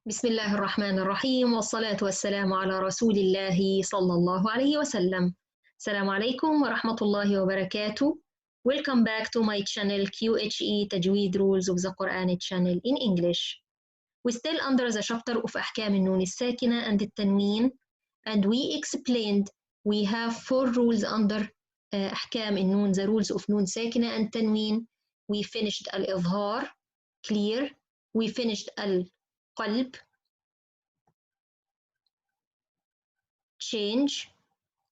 بسم الله الرحمن الرحيم والصلاة والسلام على رسول الله صلى الله عليه وسلم. السلام عليكم ورحمة الله وبركاته. Welcome back to my channel QHE Tajweed Rules of the Quran channel in English. We're still under the chapter of أحكام النون الساكنة and التنوين, and we explained we have 4 rules under أحكام النون, the rules of نون ساكنة and تنوين. We finished الإظهار, clear. We finished القلب, change,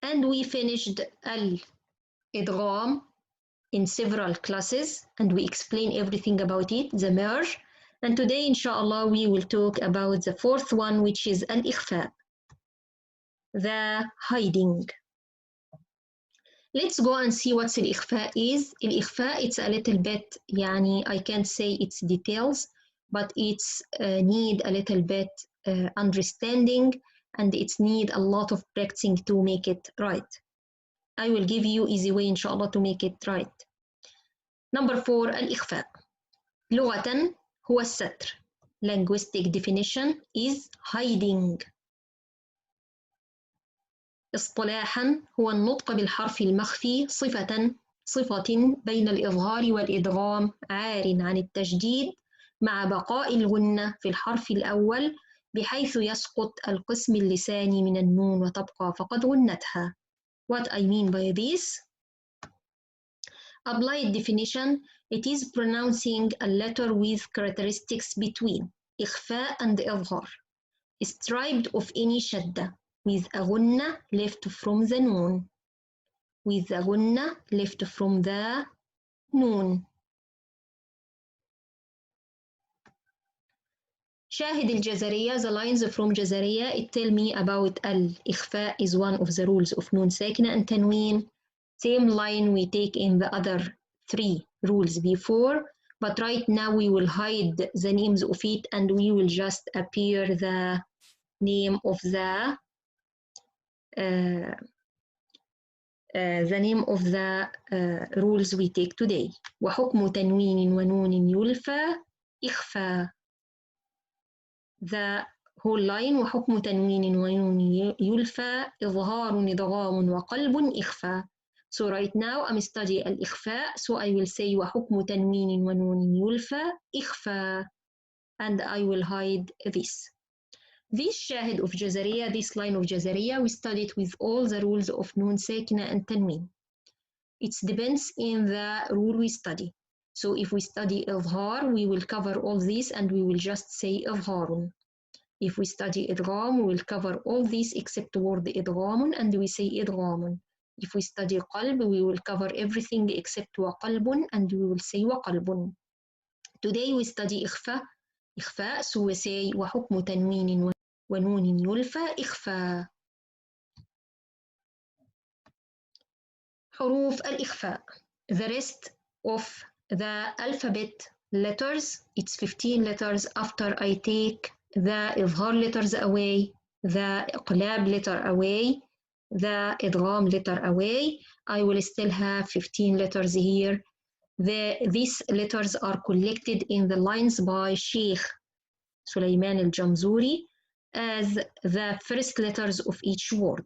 and we finished الإدغام in several classes, and we explained everything about it, the merge. And today, inshallah, we will talk about the 4th one, which is الإخفاء, the hiding. Let's go and see what الإخفاء is. الإخفاء, it's a little bit, I can't say it's details, but it's need a little bit understanding, and it's need a lot of practicing to make it right. I will give you easy way inshallah to make it right. Number 4, الإخفاء. لغة هو الستر. Linguistic definition is hiding. اصطلاحا هو النطق بالحرف المخفي صفة بين الإظهار والإدغام عار عن التشديد مع بقاء الغنة في الحرف الأول بحيث يسقط القسم اللساني من النون وتبقى فقط غنتها. What I mean by this? Applied definition, it is pronouncing a letter with characteristics between إخفاء and إظهار, stripped of any shadda, with a غنة left from the noon. With a غنة left from the noon. شاهد الجزرية, the lines from جزرية, it tell me about الإخفاء is one of the rules of نون ساكنة and تنوين. Same line we take in the other 3 rules before, but right now we will hide the names of it and we will just appear the name of the rules we take today. وحكم تنوين ونون يلفى إخفى. The whole line وحكم تنوين ونون يلفى إظهار إدغام وقلب إخفى. So right now I'm studying الإخفاء, so I will say وحكم تنوين ونون يلفى إخفى, and I will hide this. This شاهد of جزرية, this line of جزرية, we studied with all the rules of نون ساكنة and تنوين. It depends in the rule we study. So if we study إظهار, we will cover all this and we will just say إظهار. If we study إدغام, we will cover all this except word إدغام and we say إدغام. If we study قلب, we will cover everything except وقلب and we will say وقلب. Today we study إخفاء, so we say وحكم تنوين ونون يلفى إخفاء. حروف الإخفاء. The rest of the alphabet letters, it's 15 letters. After I take the إظهار letters away, the إقلاب letter away, the إدغام letter away, I will still have 15 letters here. These letters are collected in the lines by Sheikh Sulaiman al-Jamzuri as the first letters of each word.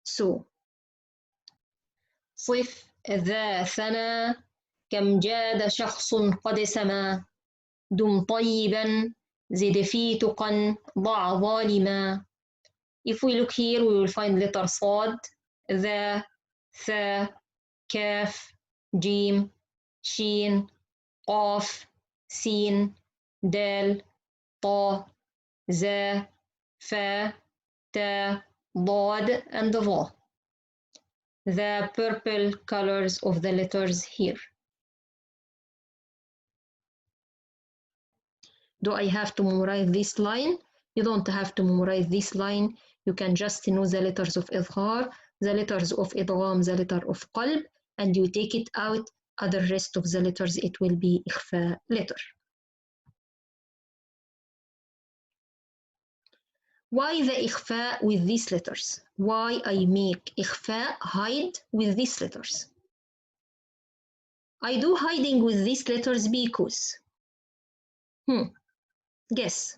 So, صف ذا ثنا كم جاد شخص قد سما دم طيبا زد في تقا ضع ظالما. If we look here, we will find letter صاد, ذا, ثا, كاف, جيم, شين, قاف, سين, دال, طا, زا, فا, تا, ضاد, and ظا. The purple colors of the letters here. Do I have to memorize this line? You don't have to memorize this line. You can just know the letters of إظهار, the letters of إدغام, the letter of قلب, and you take it out. Other rest of the letters, it will be إخفاء letter. Why the إخفاء with these letters? Why I make إخفاء hide with these letters? I do hiding with these letters because Guess.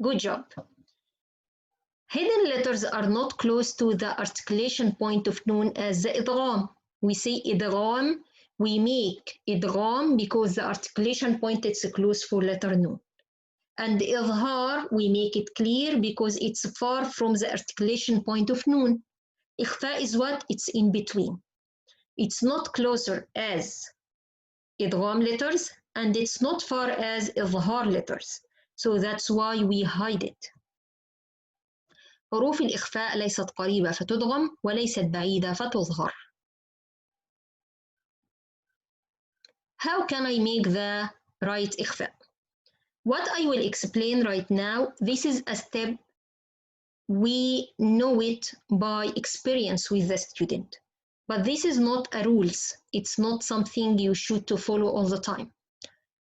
Good job. Hidden letters are not close to the articulation point of known as the idgham. We say idgham, we make idgham because the articulation point is close for letter nun. And إظهار, we make it clear because it's far from the articulation point of nun. إخفاء is what? It's in between. It's not closer as إدغام letters and it's not far as إظهار letters. So that's why we hide it. حروف الإخفاء ليست قريبة فتدغم وليست بعيدة فتظهر. How can I make the right إخفاء? What I will explain right now, this is a step we know it by experience with the student. But this is not a rules. It's not something you should to follow all the time.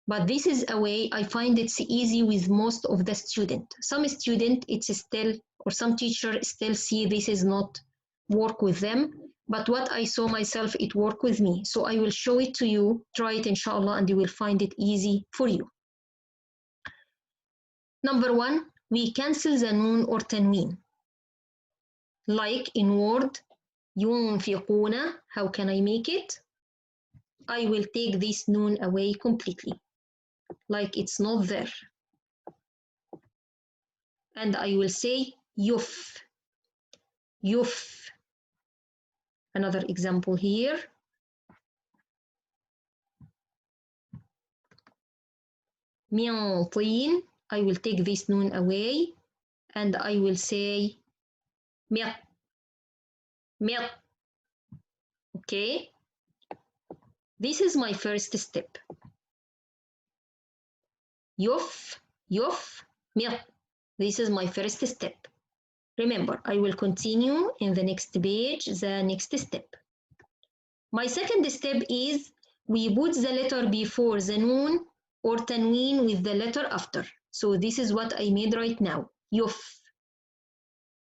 But this is a way I find it's easy with most of the student. Some student, it's still, or some teacher still see this is not work with them. But what I saw myself, it worked with me. So I will show it to you, try it inshallah, and you will find it easy for you. Number one, we cancel the noon or tanween. Like in word, ينفقون, how can I make it? I will take this noon away completely, like it's not there. And I will say yuf, yuf. Another example here. من طين, I will take this noon away and I will say ميط, ميط. Okay, this is my first step. يف, يف, ميط. This is my first step. Remember, I will continue in the next page, the next step. My second step is we put the letter before the noon or tanween with the letter after. So this is what I made right now. يف,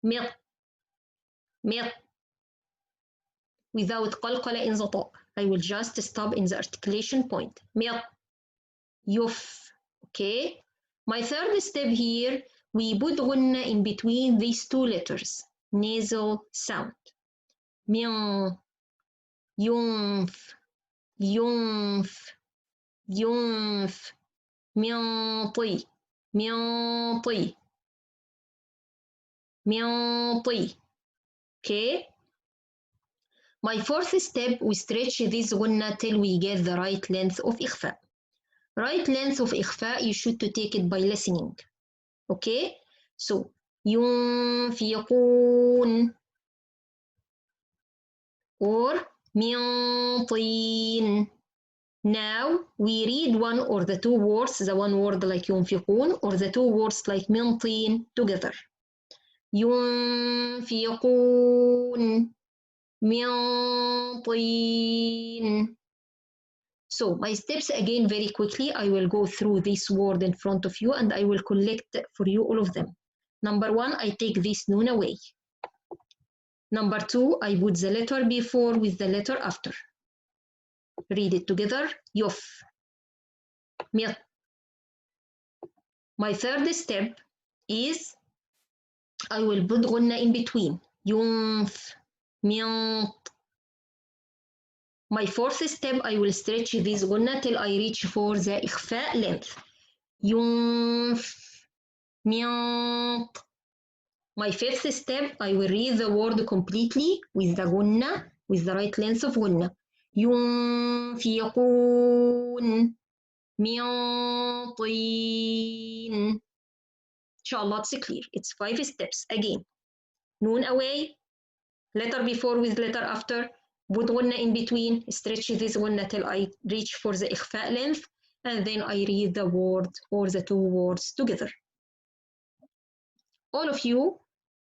ميط, ميط. Without قلقلة in the top. I will just stop in the articulation point. ميط, يف. Okay. My third step here, we put غنة in between these two letters. Nasal sound. ميون, ينف, ينف, ينف. مينطي, مينطي, مينطي. Okay. My fourth step, we stretch this غنة till we get the right length of إخفاء. Right length of إخفاء, you should to take it by listening. Okay? So, ينفقون or من طين. Now, we read one or the two words, the one word like ينفقون or the two words like من طين together. ينفقون من طين. So my steps again very quickly. I will go through this word in front of you and I will collect for you all of them. Number one, I take this noon away. Number two, I put the letter before with the letter after. Read it together. يف, ميط. My third step is I will put غنة in between. ينف, ميط. My fourth step, I will stretch this غنة till I reach for the إخفاء length. ينف, ميط. My fifth step, I will read the word completely with the غنة, with the right length of غنة. ينفقون من طين. Inshallah, it's clear. It's 5 steps. Again, noon away, letter before with letter after, put غنة in between, stretch this غنة till I reach for the إخفاء length, and then I read the word or the two words together. All of you,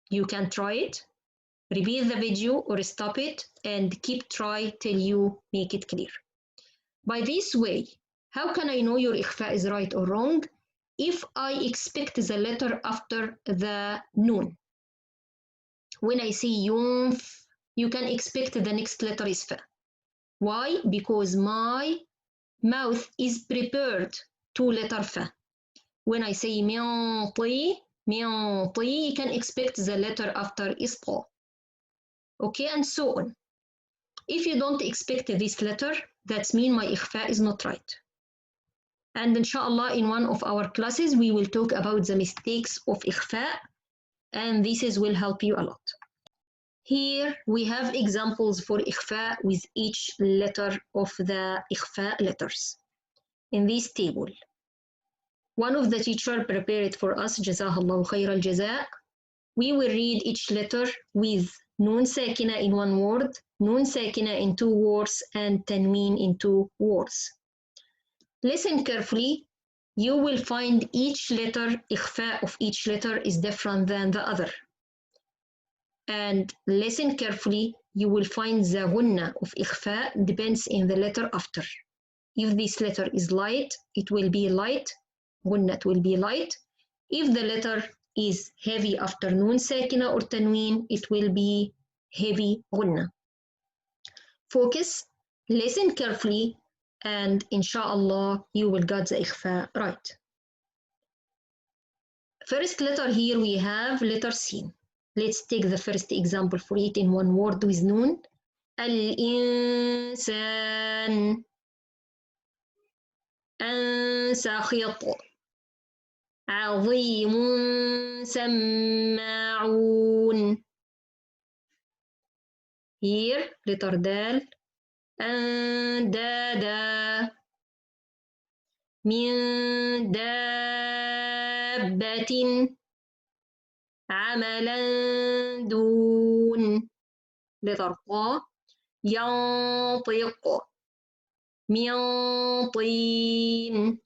you can try it, repeat the video or stop it, and keep try till you make it clear. By this way, how can I know your إخفاء is right or wrong? If I expect the letter after the noon. When I say ينف, you can expect the next letter is fa. Why? Because my mouth is prepared to letter fa. When I say مينطي, معطي, you can expect the letter after is طا. Okay, and so on. If you don't expect this letter, that means my إخفاء is not right. And inshallah, in one of our classes, we will talk about the mistakes of إخفاء, and this will help you a lot. Here we have examples for إخفاء with each letter of the إخفاء letters. In this table, one of the teacher prepared for us, جزاه الله خير الجزاء. We will read each letter with نون ساكنة in one word, نون ساكنة in two words, and تنوين in two words. Listen carefully. You will find each letter, إخفاء of each letter is different than the other. And listen carefully. You will find the غنة of إخفاء depends in the letter after. If this letter is light, it will be light. غنة will be light. If the letter is heavy after نون ساكنة or تنوين, it will be heavy غنة. Focus, listen carefully, and inshallah you will get the إخفاء right. First letter here we have letter C. Let's take the first example for it in one word with نون. الإنسان سخيط عظيم سماعون. Here letter دال أندادا من دابة عملا دون. letter طا ينطق من طين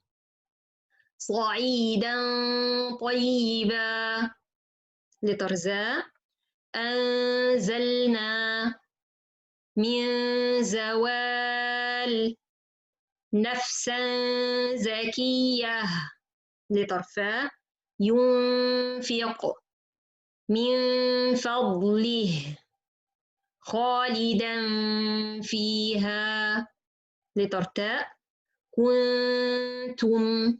صعيدا طيبا. letter زا أنزلنا من زوال نفسا زكية. letter فا ينفق من فضله خالدا فيها. letter تاء كنتم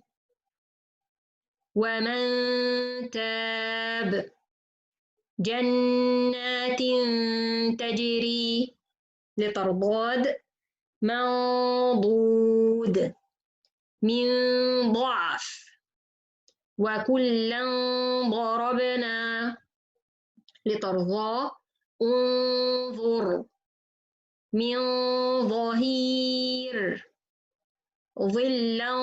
ومن تاب جنات تجري. letter ضاد منضود من ضعف وكلا ضربنا. letter ظا انظر من ظهير ظلا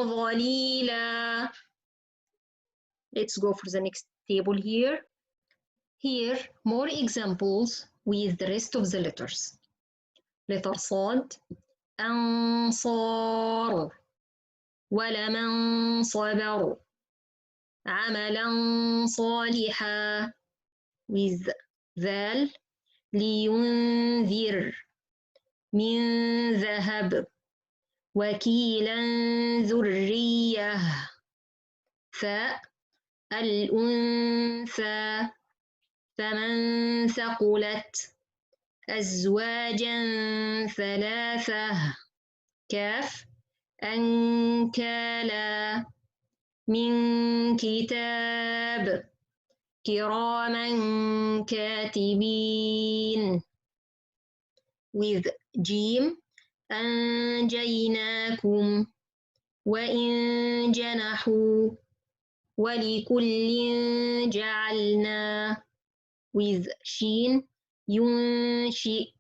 ظليلا. Let's go for the next table here. Here more examples with the rest of the letters. letter صاد أنصار ولمن صبر عملا صالحا. with ذال لينذر من ذهب وكيلا ذرية. ثاء الأنثى فمن ثقلت أزواجا ثلاثة. كاف أنكالا من كتاب كراما كاتبين. with جيم أنجيناكم وإن جنحوا ولكل جعلنا. with شين ينشئ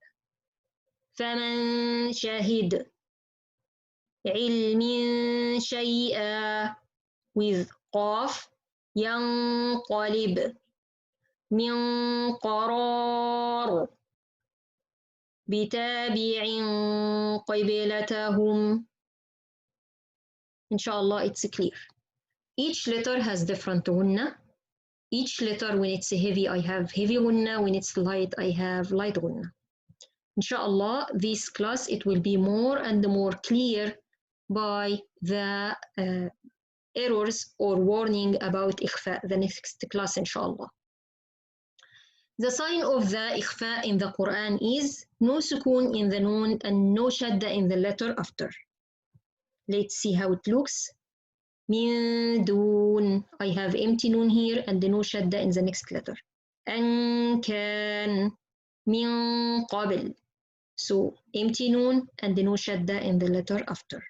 فمن شهد علم شيئا. with قاف ينقلب من قرار بتابع قبلتهم. Inshallah it's clear. Each letter has different غنة. Each letter when it's heavy I have heavy غنة, when it's light I have light غنة. Inshallah this class it will be more and more clear by the errors or warning about إخفاء the next class inshallah. The sign of the إخفاء in the Quran is no sukun in the noon and no shadda in the letter after. Let's see how it looks. من دون. I have empty noon here and no shadda in the next letter. أن كان من قبل. So empty noon and no shadda in the letter after.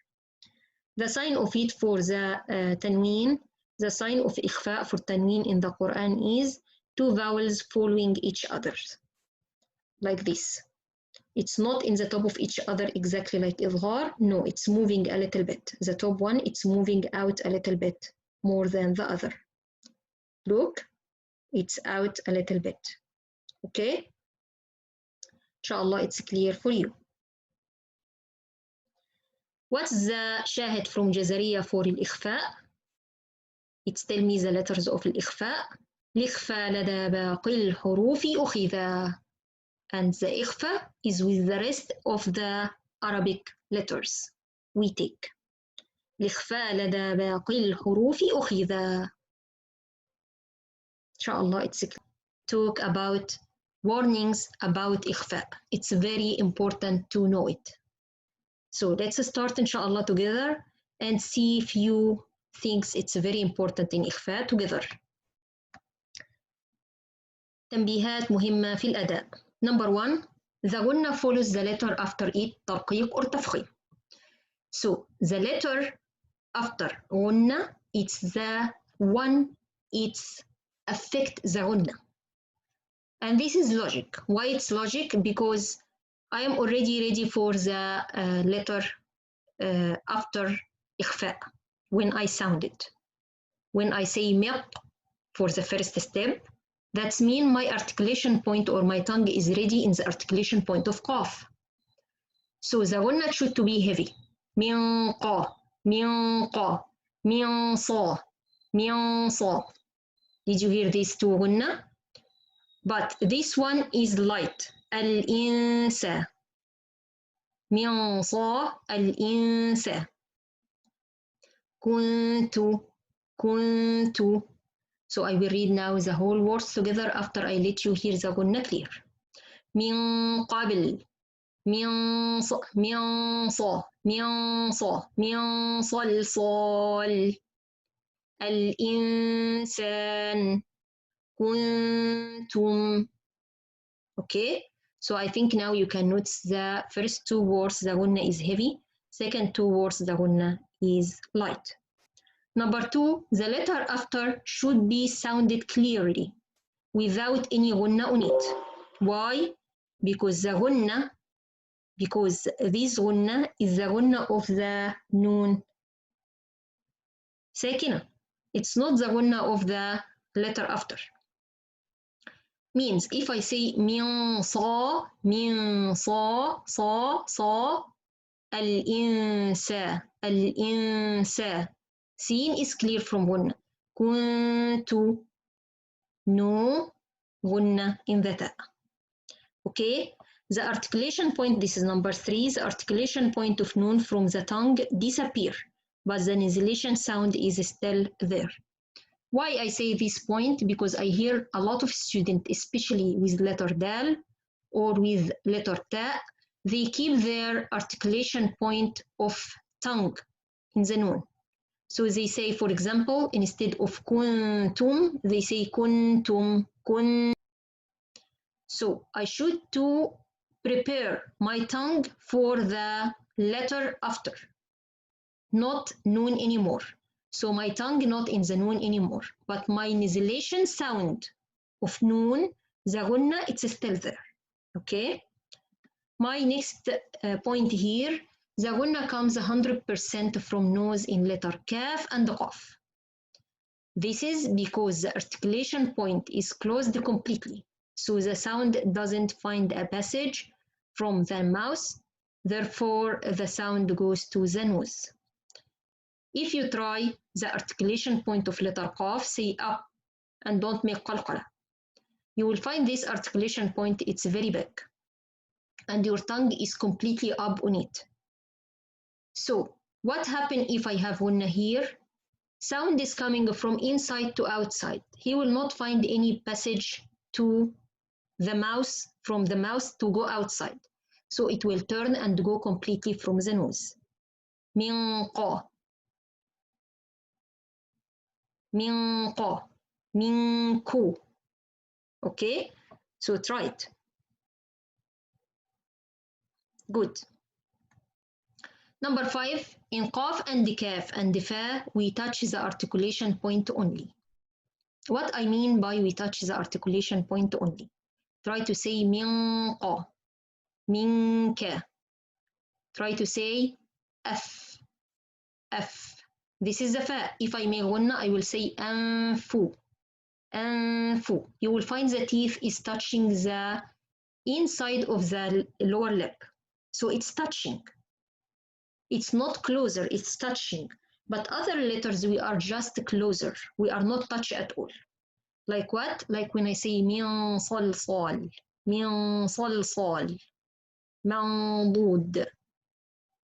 The sign of it for the tanween, the sign of ikhfa for tanween in the Quran is two vowels following each other, like this. It's not in the top of each other exactly like إظهار. No, it's moving a little bit. The top one, it's moving out a little bit more than the other. Look, it's out a little bit. Okay? Inshallah, it's clear for you. What's the shahid from Jazariya for الإخفاء? It's tell me the letters of الإخفاء. الإخفاء لدى باقي الحروف أخذا. And the ikhfa is with the rest of the Arabic letters we take. الإخفاء لدى باقي الحروف أخذا. Inshallah, it's talk about warnings about ikhfa. It's very important to know it. So let's start inshallah together and see few things it's very important in ikhfa together. تنبيهات مهمة في الأداء. Number 1, the غنة follows the letter after it ترقيق or تفخيم. So the letter after غنة, it's the one it's affect the غنة. And this is logic. Why it's logic? Because I am already ready for the letter after إخفاء when I sound it. When I say مق for the first step, that means my articulation point or my tongue is ready in the articulation point of qaf. So the غنة should to be heavy. من قا, من قا, من صا, من صا. Did you hear these two غنة? But this one is light. الإنسى. من صا الإنسى. كنت, كنت. So I will read now the whole words together after I let you hear the غنة clear. من قبل, من ص, من ص, من ص, من صلصال. الإنسان. كنتم. Okay, so I think now you can notice the first two words the غنة is heavy, second two words the غنة is light. Number 2, the letter after should be sounded clearly without any غنة on it. Why? Because the غنة, because this غنة is the غنة of the noon sakina. It's not the غنة of the letter after. Means if I say من صا, من صا, صا, صا, الإنسى, الإنسى. Seen is clear from غنة. كنت, no غنة in the ta. Okay, the articulation point, this is number 3, the articulation point of noon from the tongue disappear, but the nasalization sound is still there. Why I say this point? Because I hear a lot of students, especially with letter dal or with letter ta, they keep their articulation point of tongue in the noon. So they say, for example, instead of kuntum, they say kuntum, kun. So I should to prepare my tongue for the letter after, not noon anymore. So my tongue not in the noon anymore, but my nasalization sound of noon, the غنة, it's still there. Okay. My next point here, the غنة comes 100% from nose in letter kaf and qaf. This is because the articulation point is closed completely, so the sound doesn't find a passage from the mouth, therefore the sound goes to the nose. If you try the articulation point of letter qaf, say up and don't make qalqala, you will find this articulation point, it's very big and your tongue is completely up on it. So what happens if I have غنة here? Sound is coming from inside to outside. He will not find any passage to the mouth, from the mouth to go outside. So it will turn and go completely from the nose. من قا. من قا من كو. Okay, so try it. Good. Number 5, in qaf and kaf and fa, we touch the articulation point only. What I mean by we touch the articulation point only? Try to say min qa, min ka. Try to say f, f. This is the fa. If I make ghanna, I will say anfu, anfu. You will find the teeth is touching the inside of the lower lip. So it's touching. It's not closer, it's touching. But other letters, we are just closer. We are not touch at all. Like what? Like when I say min salsal, min salsal, mandud,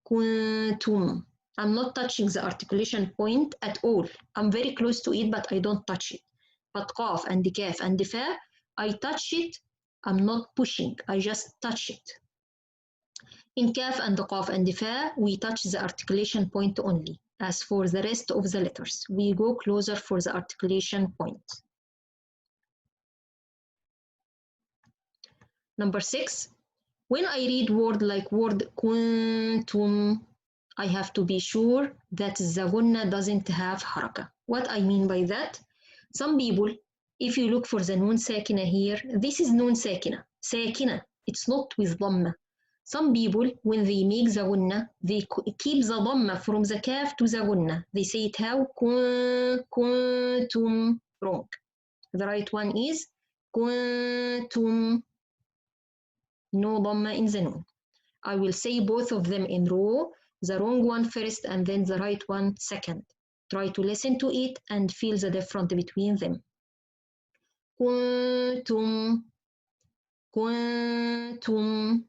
kuntum. I'm not touching the articulation point at all. I'm very close to it, but I don't touch it. But qaf and kaf and fa, I touch it. I'm not pushing, I just touch it. In kaf and qaf and fa, we touch the articulation point only. As for the rest of the letters, we go closer for the articulation point. Number 6, when I read word like word kuntum, I have to be sure that the ghanna doesn't have haraka. What I mean by that? Some people, if you look for the noon sakina here, this is noon sakina, sakina. It's not with dhamma. Some people, when they make the ghanna, they keep the dhamma from the kaf to the ghanna. They say it how? Kuntum. Wrong. The right one is kuntum. No dhamma in the noon. I will say both of them in row, the wrong one first and then the right one second. Try to listen to it and feel the difference between them. Kuntum, kuntum.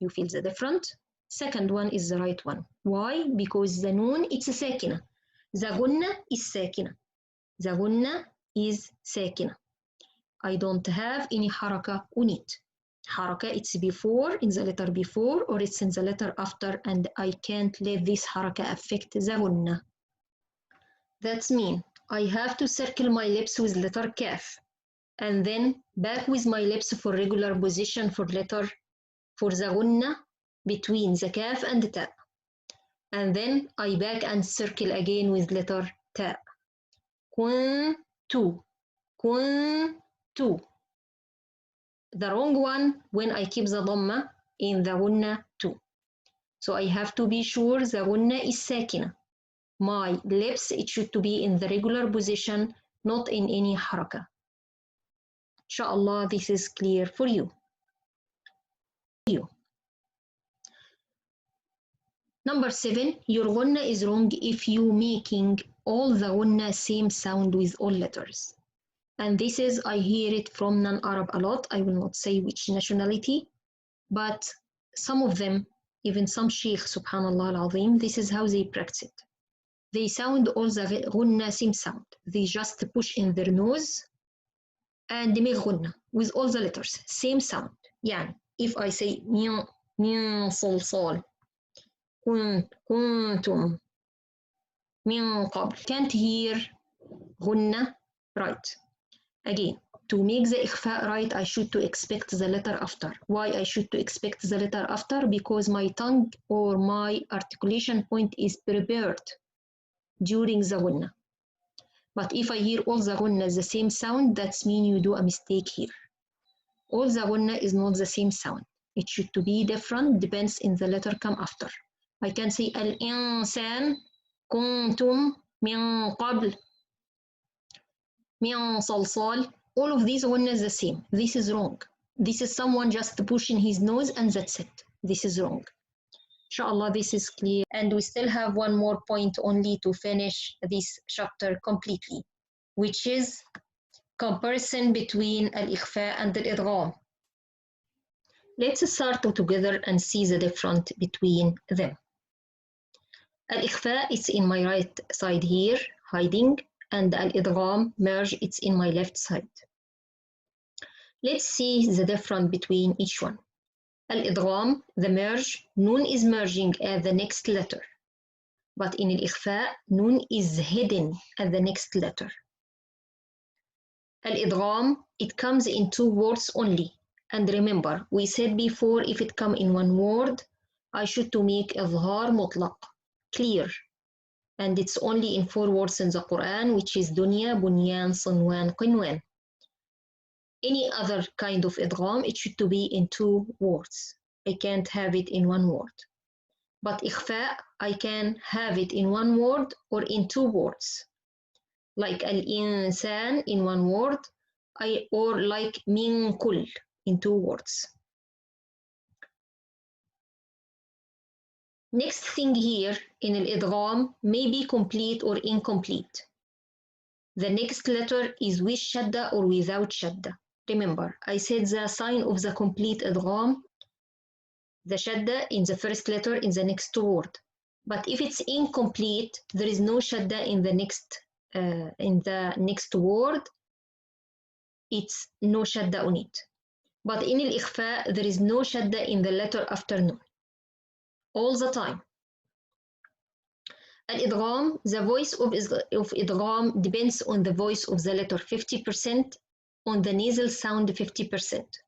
You feel the difference? Second one is the right one. Why? Because the noon, it's a sakina. The ghanna is sakina. The ghanna is sakina. I don't have any haraka on it. Haraka, it's before, in the letter before, or it's in the letter after, and I can't let this haraka affect the ghanna. That's mean I have to circle my lips with letter kaf, and then back with my lips for regular position for letter, for the ghanna between the kaf and the ta. And then I back and circle again with letter ta. Kuntu, kuntu. The wrong one when I keep the dhamma in the ghanna too. So I have to be sure the ghanna is sakina. My lips, it should to be in the regular position, not in any haraka. Inshallah, this is clear for you. Number 7, your ghanna is wrong if you making all the ghanna same sound with all letters. And this is, I hear it from non-Arab a lot. I will not say which nationality, but some of them, even some sheikh, subhanallah al-azim, this is how they practice it. They sound all the ghanna same sound. They just push in their nose and they make ghanna with all the letters, same sound. يعني, if I say min, min salsal, kuntum, min qabl, can't hear ghanna right. Again, to make the ikhfa right, I should to expect the letter after. Why I should to expect the letter after? Because my tongue or my articulation point is prepared during the ghanna. But if I hear all the ghanna the same sound, that's mean you do a mistake here. All the ghanna is not the same sound. It should to be different, depends in the letter come after. I can say al-insan, kuntum, min qabl, min salsal. All of these ghanna is the same. This is wrong. This is someone just pushing his nose and that's it. This is wrong. Inshallah, this is clear. And we still have one more point only to finish this chapter completely, which is comparison between al-ikhfa and al-idgham. Let's start together and see the difference between them. Al-ikhfa is in my right side here, hiding, and al-idgham, merge, it's in my left side. Let's see the difference between each one. Al-idgham, the merge, noon is merging at the next letter. But in الإخفاء, nun is hidden at the next letter. الإدغام, it comes in 2 words only. And remember, we said before, if it come in 1 word, I should to make إظهار مطلق, clear. And it's only in 4 words in the Quran, which is dunya, bunyan, صنوان, قنوان. Any other kind of إدغام, it should to be in 2 words. I can't have it in 1 word. But إخفاء, I can have it in 1 word or in 2 words. Like الإنسان in 1 word, or like من كل in 2 words. Next thing here in الإدغام may be complete or incomplete. The next letter is with shadda or without shadda. Remember, I said the sign of the complete إدغام, the shadda in the first letter in the next word. But if it's incomplete, there is no shadda in the next word. It's no shadda on it. But in الإخفاء, there is no shadda in the letter after nun. All the time. الإدغام, the voice of إدغام depends on the voice of the letter 50%, on the nasal sound 50%.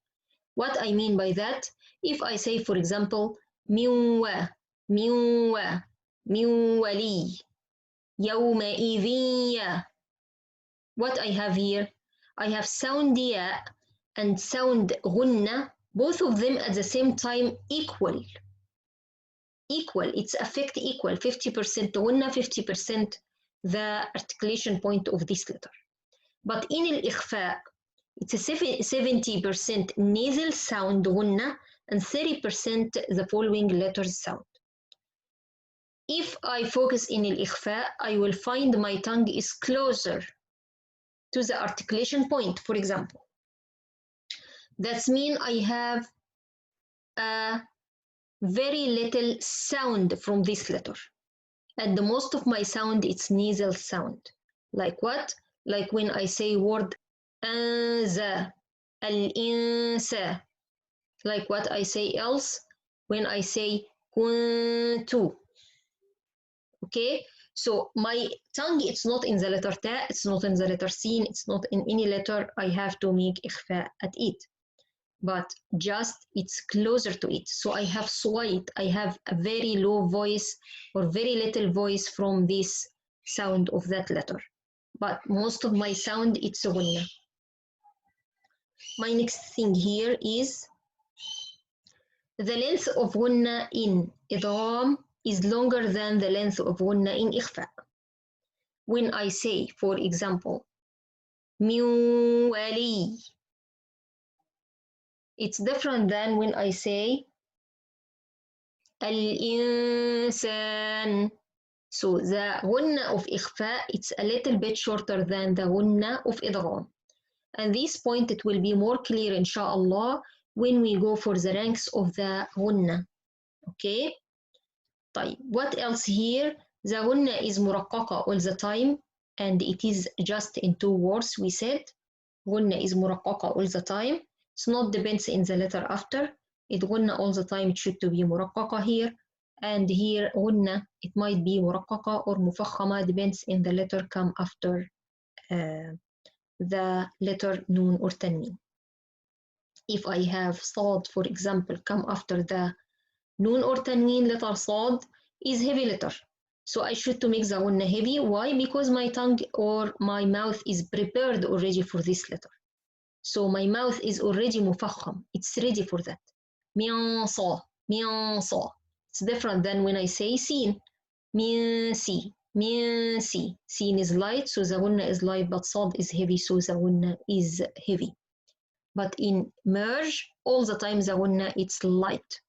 What I mean by that, if I say, for example, من ولي يومئذ يا, what I have here, I have sound ya and sound غنة, both of them at the same time equal, it's affect equal, 50% غنة, 50% the articulation point of this letter. But in الإخفاء, it's a 70% nasal sound غنة and 30% the following letters sound. If I focus in الإخفاء, I will find my tongue is closer to the articulation point, for example. That means I have a very little sound from this letter. And the most of my sound, it's nasal sound. Like what? Like when I say word أنزا, الإنسا. Like what I say else when I say كنت. Okay, so my tongue, it's not in the letter ta, it's not in the letter sin, it's not in any letter I have to make إخفاء at it. But just it's closer to it. So I have slight, I have a very low voice or very little voice from this sound of that letter. But most of my sound, it's غنة. My next thing here is the length of غنة in إدغام is longer than the length of غنة in إخفاء. When I say, for example, من ولي, it's different than when I say الإنسان. So the غنة of إخفاء, it's a little bit shorter than the غنة of إدغام. And this point, it will be more clear, inshallah, when we go for the ranks of the غنة. Okay? طيب, what else here? The غنة is مرققة all the time, and it is just in 2 words, we said. غنة is مرققة all the time. It's not depends in the letter after. It غنة all the time, it should to be مرققة here. And here غنة, it might be مرققة or مفخمة, depends in the letter come after the letter nun or tanween. If I have صاد, for example, come after the nun or tanween, letter صاد is heavy letter. So I should to make the غنة heavy. Why? Because my tongue or my mouth is prepared already for this letter. So my mouth is already مفخم. It's ready for that. ميانصا, ميانصا. It's different than when I say سين. ميانسي, ميانسي. سين is light, so the غنة is light, but صاد is heavy, so the غنة is heavy. But in merge, all the time the غنة, it's light.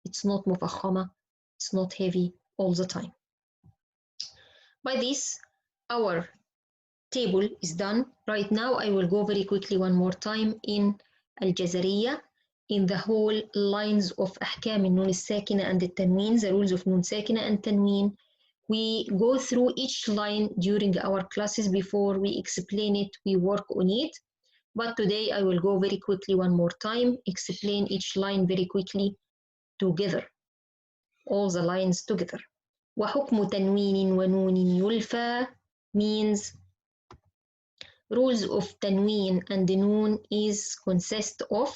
It's not مفخمة. It's not heavy all the time. By this, our table is done. Right now, I will go very quickly one more time in Al-Jazariyya, in the whole lines of أحكام النون الساكنة and the tanween, the rules of nun sakina and tanween. We go through each line during our classes before we explain it, we work on it. But today I will go very quickly one more time, explain each line very quickly together, all the lines together. وحكم تنوين ونون يلفى means rules of تنوين and noon is consist of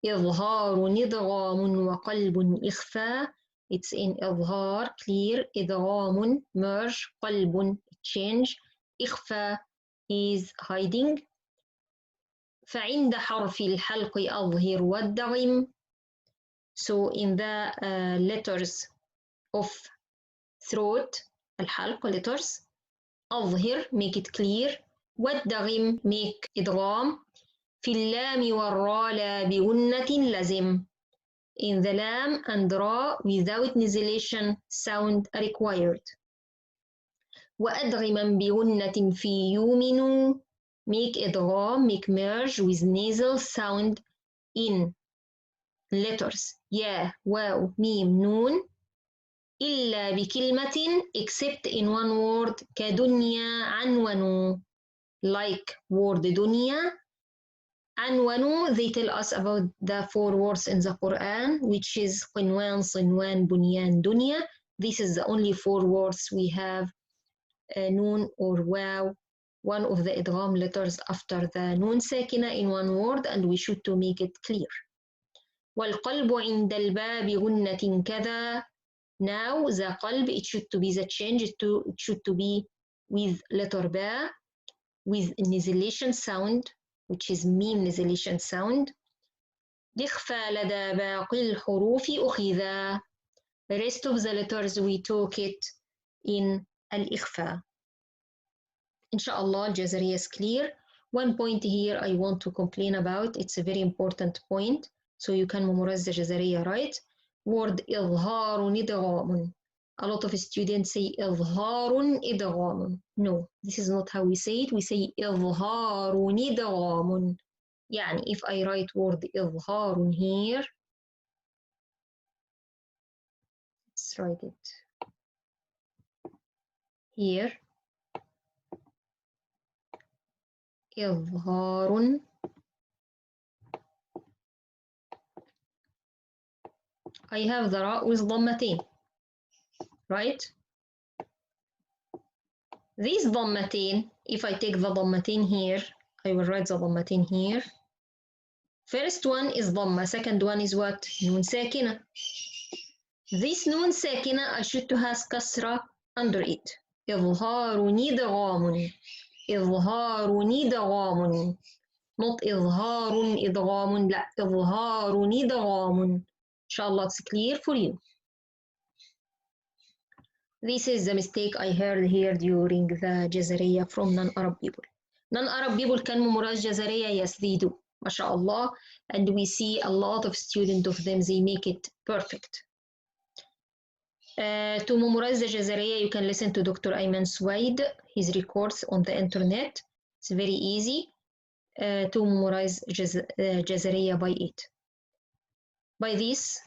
إظهار إدغام وقلب إخفاء. It's in إظهار clear, إدغام merge, قلب change, إخفاء is hiding. فعند حرف الحلق أظهر وادغم. So in the letters of throat, الحلق letters, أظهر make it clear, وادغم make إدغام. في اللام والراء لا بغنة لزم. In the lam and ra without nasalization sound required. وأدغما بغنة في يؤمن make إدغام make merge with nasal sound in letters يا واو ميم نون إلا بكلمة except in one word كدنيا عنون like word دنيا عنون. They tell us about the 4 words in the Quran which is قنوان صنوان بنيان دنيا. This is the only 4 words we have noon or wow, one of the إدغام letters after the noon sakina in one word, and we should to make it clear. والقلب عند الباب غنة كذا. Now the قلب it should to be the change it should to be with letter ba with nasalization sound which is meme nasalization sound. الإخفاء لدى باقي الحروف أخذا. The rest of the letters we took it in الإخفاء. Inshallah, Jazariya is clear. One point here I want to complain about. It's a very important point. So you can memorize the Jazariya, right? Word إظهار إدغام. A lot of students say إظهار إدغام. No, this is not how we say it. We say إظهار إدغام. يعني if I write word إظهار here, let's write it here. إظهار I have the ra with ضمتين, right? These ضمتين, if I take the ضمتين here, I will write the ضمتين here. First one is ضمة, second one is what? نون ساكنة. This نون ساكنة I should to have كسرة under it. إظهار إدغام. إظهار إدغام. Not إظهار إدغام, لا إظهار إدغام. Inshallah, it's clear for you. This is the mistake I heard here during the Jazariya from non-Arab people. Non-Arab people can memorize Jazariya, yes they do, mashallah, and we see a lot of students of them, they make it perfect. To memorize the Jazariya, you can listen to Dr. Ayman Suwaid, his records on the internet. It's very easy to memorize Jazariya by it. By this,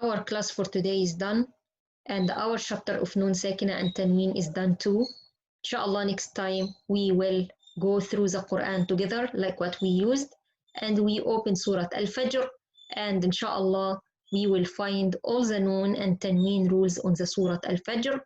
our class for today is done, and our chapter of Noon Sakina and Tanween is done too. Inshallah, next time we will go through the Quran together like what we used, and we open Surah Al-Fajr, and inshallah we will find all the Noon and Tanween rules on the Surah Al-Fajr.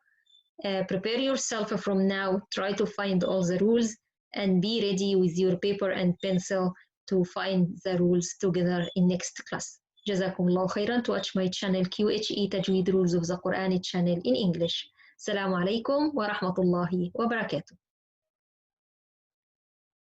Prepare yourself from now, try to find all the rules, and be ready with your paper and pencil to find the rules together in next class. Jazakumullah khairan. To watch my channel QHE Tajweed Rules of the Quran channel in English. Assalamu alaikum wa rahmatullahi wa barakatuh.